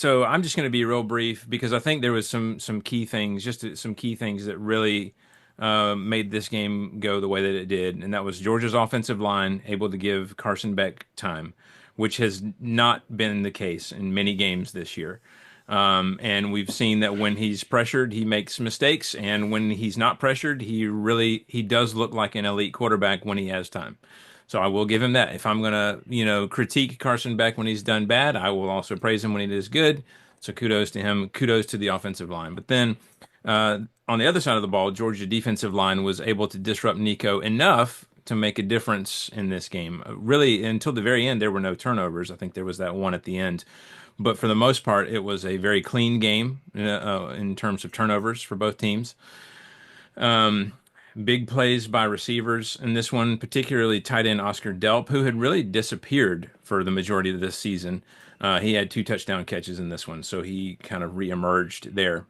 So I'm just going to be real brief because I think there was some key things, some key things that really made this game go the way that it did, and that was Georgia's offensive line able to give Carson Beck time, which has not been the case in many games this year. And we've seen that when he's pressured, he makes mistakes, and when he's not pressured, he does look like an elite quarterback when he has time. So I will give him that. If I'm gonna, critique Carson Beck when he's done bad, I will also praise him when he does good. So kudos to him. Kudos to the offensive line. But then on the other side of the ball, Georgia defensive line was able to disrupt Nico enough to make a difference in this game. Really, until the very end, there were no turnovers. I think there was that one at the end. But for the most part, it was a very clean game in terms of turnovers for both teams. Big plays by receivers in this one, particularly tight end Oscar Delp, who had really disappeared for the majority of this season. He had two touchdown catches in this one, so he kind of reemerged there.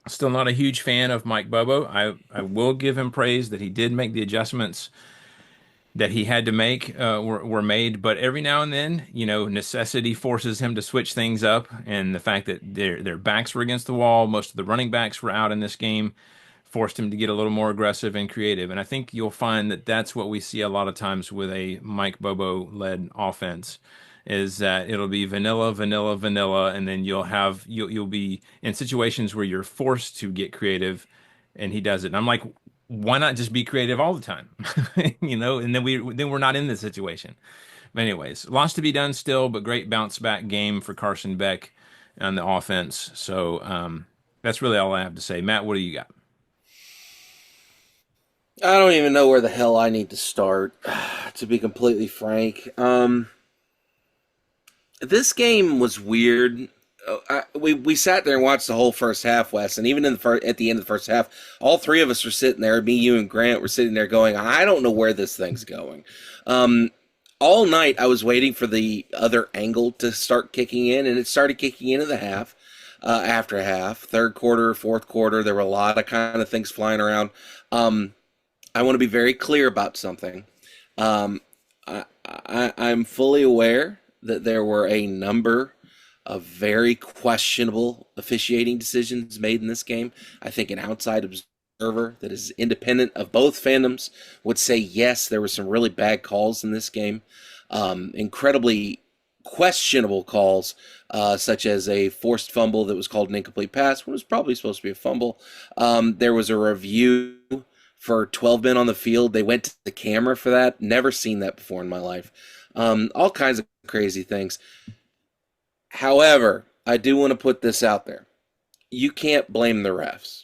Still not a huge fan of Mike Bobo. I will give him praise that he did make the adjustments that he had to make were made, but every now and then, necessity forces him to switch things up, and the fact that their backs were against the wall, most of the running backs were out in this game, forced him to get a little more aggressive and creative. And I think you'll find that that's what we see a lot of times with a Mike Bobo led offense is that it'll be vanilla, vanilla, vanilla, and then you'll be in situations where you're forced to get creative, and he does it. And I'm like, why not just be creative all the time? And then we're not in this situation. But anyways, lots to be done still, but great bounce back game for Carson Beck on the offense. So that's really all I have to say. Matt, what do you got? I don't even know where the hell I need to start, to be completely frank. This game was weird. We sat there and watched the whole first half, Wes, and even at the end of the first half, all three of us were sitting there. Me, you, and Grant were sitting there going, "I don't know where this thing's going." Um, all night I was waiting for the other angle to start kicking in, and it started kicking into the half. After half, third quarter, fourth quarter, there were a lot of kind of things flying around. Um, I want to be very clear about something. Um, I'm fully aware that there were a number of very questionable officiating decisions made in this game. I think an outside observer that is independent of both fandoms would say yes, there were some really bad calls in this game. Incredibly questionable calls, such as a forced fumble that was called an incomplete pass when it was probably supposed to be a fumble. There was a review for 12 men on the field. They went to the camera for that. Never seen that before in my life. All kinds of crazy things. However, I do want to put this out there. You can't blame the refs.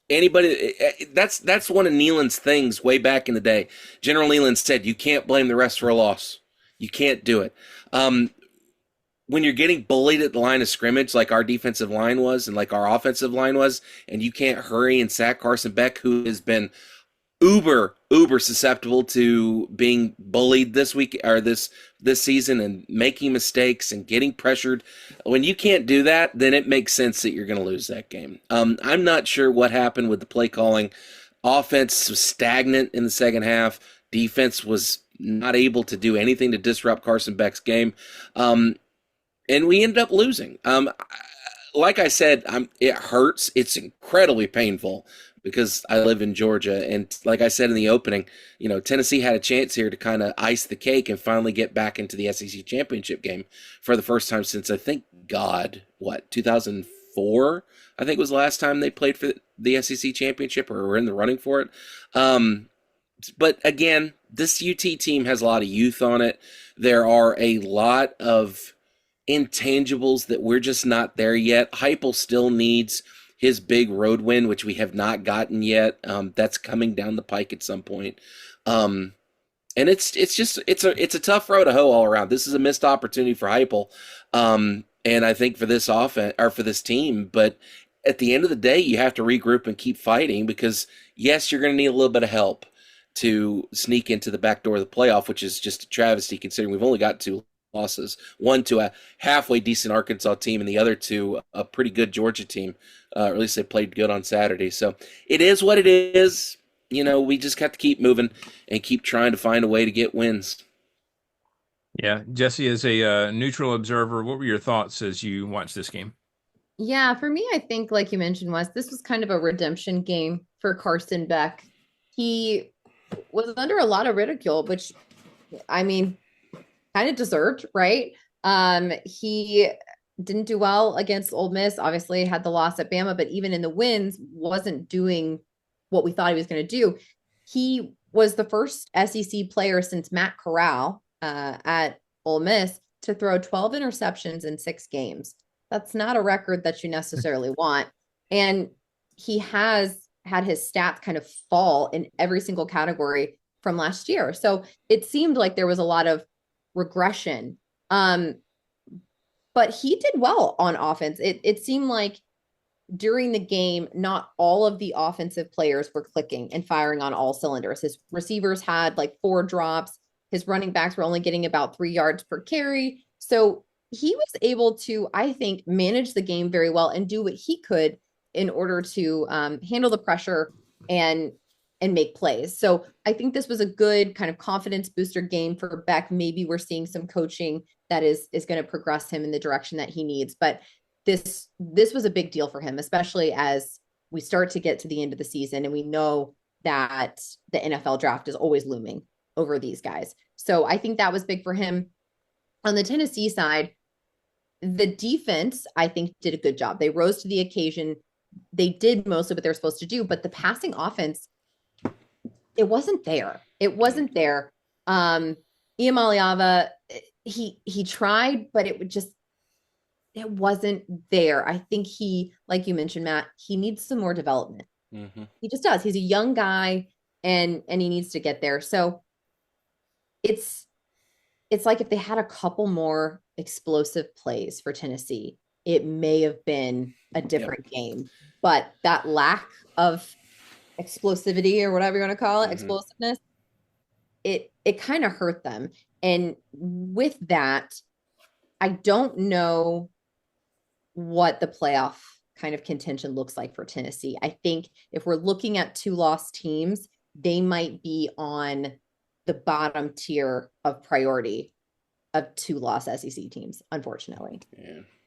Anybody, that's one of Nealon's things way back in the day. General Nealon said you can't blame the refs for a loss. You can't do it. When you're getting bullied at the line of scrimmage like our defensive line was and like our offensive line was, and you can't hurry and sack Carson Beck, who has been uber susceptible to being bullied this week or this season and making mistakes and getting pressured. When you can't do that, then it makes sense that you're going to lose that game. I'm not sure what happened with the play calling. Offense was stagnant in the second half. Defense was not able to do anything to disrupt Carson Beck's game. And we ended up losing. Like I said, it hurts. It's incredibly painful because I live in Georgia. And like I said in the opening, Tennessee had a chance here to kind of ice the cake and finally get back into the SEC championship game for the first time since, I think, 2004, I think was the last time they played for the SEC championship or were in the running for it. But again, this UT team has a lot of youth on it. There are a lot of intangibles that we're just not there yet. Heupel still needs his big road win, which we have not gotten yet. That's coming down the pike at some point. And it's a tough road to hoe all around. This is a missed opportunity for Heupel. And I think for this offense or for this team, but at the end of the day, you have to regroup and keep fighting because yes, you're going to need a little bit of help to sneak into the back door of the playoff, which is just a travesty considering we've only got two losses, one to a halfway decent Arkansas team and the other to a pretty good Georgia team, or at least they played good on Saturday. So it is what it is. We just have to keep moving and keep trying to find a way to get wins. Yeah, Jesse, as a neutral observer, what were your thoughts as you watched this game? Yeah, for me, I think, like you mentioned, Wes, this was kind of a redemption game for Carson Beck. He was under a lot of ridicule, which, I mean, kind of deserved, right? He didn't do well against Ole Miss, obviously had the loss at Bama, but even in the wins, wasn't doing what we thought he was going to do. He was the first SEC player since Matt Corral at Ole Miss to throw 12 interceptions in 6 games. That's not a record that you necessarily want. And he has had his stats kind of fall in every single category from last year. So it seemed like there was a lot of regression. But he did well on offense. It seemed like during the game, not all of the offensive players were clicking and firing on all cylinders. His receivers had like 4 drops. His running backs were only getting about 3 yards per carry. So he was able to, I think, manage the game very well and do what he could in order to handle the pressure and make plays. So I think this was a good kind of confidence booster game for Beck. Maybe we're seeing some coaching that is going to progress him in the direction that he needs. But this was a big deal for him, especially as we start to get to the end of the season and we know that the NFL draft is always looming over these guys. So I think that was big for him. On the Tennessee side, the defense, I think, did a good job. They rose to the occasion. They did most of what they're supposed to do, but the passing offense, it wasn't there. It wasn't there. Iamaliava, he tried, but it wasn't there. I think he, like you mentioned, Matt, he needs some more development. Mm-hmm. He just does. He's a young guy and he needs to get there. So it's it's like if they had a couple more explosive plays for Tennessee, it may have been a Yep. different game. But that lack of explosivity or whatever you want to call it, Mm-hmm. explosiveness, it kind of hurt them. And with that, I don't know what the playoff kind of contention looks like for Tennessee. I think if we're looking at 2 lost teams, they might be on the bottom tier of priority of 2 lost SEC teams, unfortunately. Yeah.